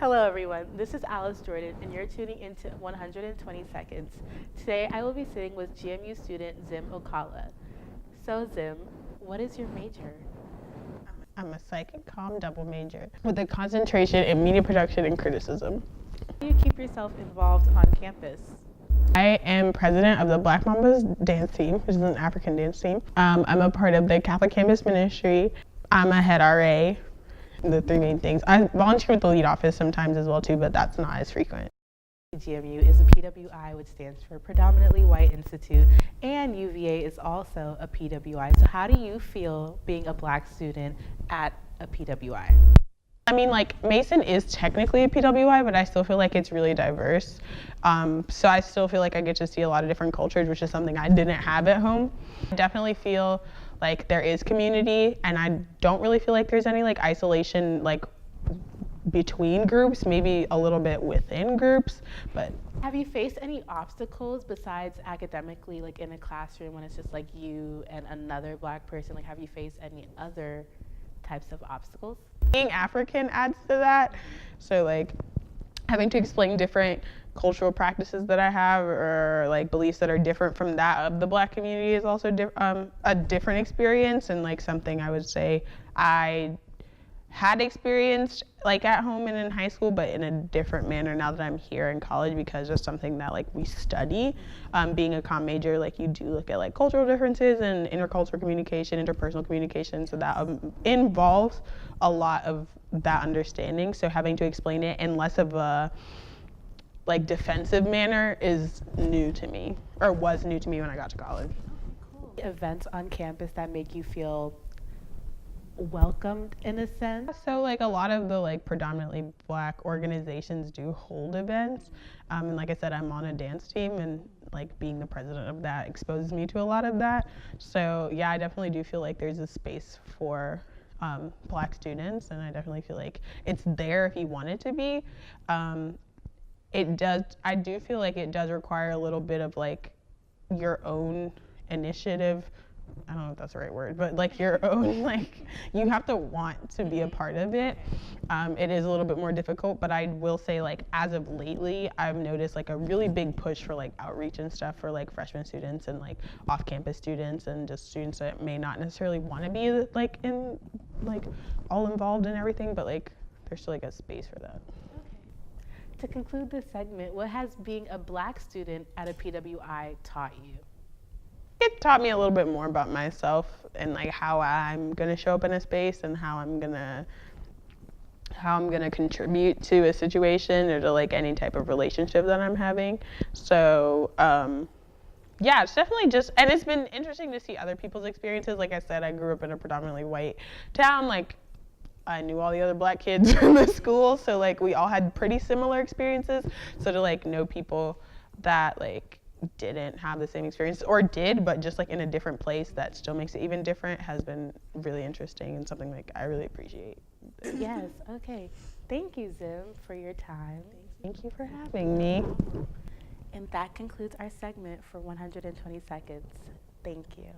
Hello everyone, this is Alice Jordan and you're tuning into 120 Seconds. Today I will be sitting with GMU student Zim Okala. So Zim, what is your major? I'm a psych and comm double major with a concentration in media production and criticism. How do you keep yourself involved on campus? I am president of the Black Mambas dance team, which is an African dance team. I'm a part of the Catholic Campus Ministry. I'm a head RA. The three main things. I volunteer with the lead office sometimes as well too, but that's not as frequent. GMU is a PWI, which stands for Predominantly White Institute, and UVA is also a PWI. So how do you feel being a Black student at a PWI? I mean, like, Mason is technically a PWI, but I still feel like it's really diverse. So I still feel like I get to see a lot of different cultures, which is something I didn't have at home. I definitely feel like there is community, and I don't really feel like there's any like isolation like between groups, maybe a little bit within groups, but. Have you faced any obstacles besides academically, like in a classroom when it's just like you and another Black person? Like, have you faced any other types of obstacles? Being African adds to that, so like having to explain different cultural practices that I have or like beliefs that are different from that of the Black community is also a different experience, and like something I would say I had experienced like at home and in high school, but in a different manner now that I'm here in college, because it's something that like we study. Being a comm major, like you do look at like cultural differences and intercultural communication, interpersonal communication, so that involves a lot of that understanding. So having to explain it in less of a like defensive manner is new to me, or was new to me when I got to college. Cool. Events on campus that make you feel welcomed in a sense? So like a lot of the like predominantly Black organizations do hold events, and like I said, I'm on a dance team, and like being the president of that exposes me to a lot of that. So yeah, I definitely do feel like there's a space for Black students, and I definitely feel like it's there if you want it to be. I do feel like it does require a little bit of like your own initiative. I don't know if that's the right word, but like your own, like you have to want to be a part of it. It is a little bit more difficult, but I will say like as of lately, I've noticed like a really big push for like outreach and stuff for like freshman students and like off-campus students and just students that may not necessarily want to be like in like all involved in everything, but like there's still like a space for that. To conclude this segment, what has being a Black student at a PWI taught you? It taught me a little bit more about myself and like how I'm gonna show up in a space and how I'm gonna contribute to a situation or to like any type of relationship that I'm having. So yeah, it's definitely just, and it's been interesting to see other people's experiences. Like I said, I grew up in a predominantly white town. Like I knew all the other Black kids in the school, so like we all had pretty similar experiences. So to like know people that like didn't have the same experience or did, but just like in a different place that still makes it even different has been really interesting and something like I really appreciate. Yes, okay. Thank you, Zim, for your time. Thank you for having me. And that concludes our segment for 120 Seconds. Thank you.